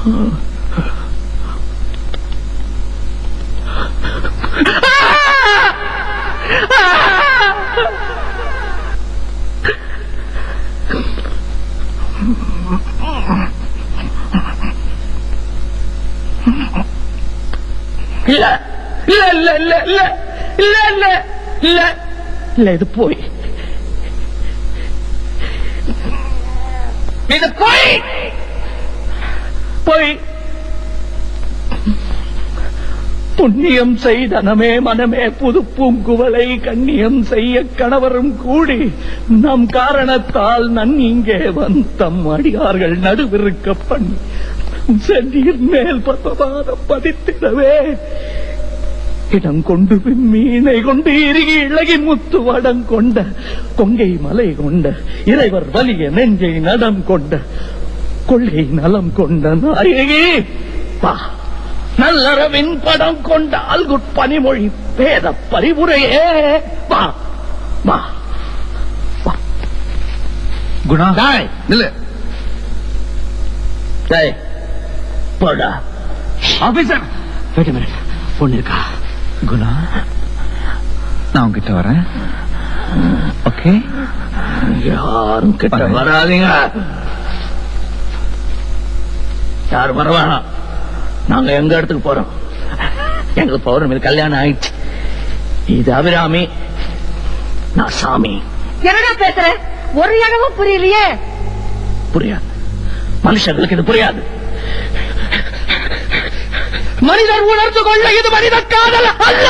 இல்ல இல்ல இல்ல இல்ல இல்ல இல்ல இல்ல இல்ல இல்ல இது போய் இது போய் போய் புண்ணியம் செய்தனமே மனமே புது பூங்குவலை கண்ணியம் செய்ய கணவரும் கூடி நம் காரணத்தால் நன்னீங்கே வந்தம் அடியார்கள் நடுவிருக்க பண்ணி சென்னீர் மேல் பத்மபாதம் பதித்திடவே இடம் கொண்டு மீனை கொண்டு இறுகி இழகி முத்து வடம் கொண்ட கொங்கை மலை கொண்ட இறைவர் வலிய நெஞ்சை நடம் கொண்ட கொள்கை நலம் கொண்ட நாயகி பா நல்லறவின் படம் கொண்ட அல்குட்பனிமொழி பேத பரிவுரையே வா வா வா. குணா இல்ல போடா ஆபீசர். வெயிட் மினிட், பொண்ணு இருக்கா? குணா, நான் உங்ககிட்ட வரேன். ஓகே? யாரும் கிட்ட வராதீங்க. யாரும் வர வேணாம். நாங்க எங்க இடத்துக்கு போறோம்? எங்களுக்கு பௌர்ணமி கல்யாணம் ஆயிடுச்சு. இது அபிராமி, நான் சாமி. என்னடா பேசுற? ஒரு இடமும் புரியலையே. புரியாது, மனுஷங்களுக்கு இது புரியாது. மனிதர் உணர்ந்து கொள்ள இது மனித காதல் அல்ல.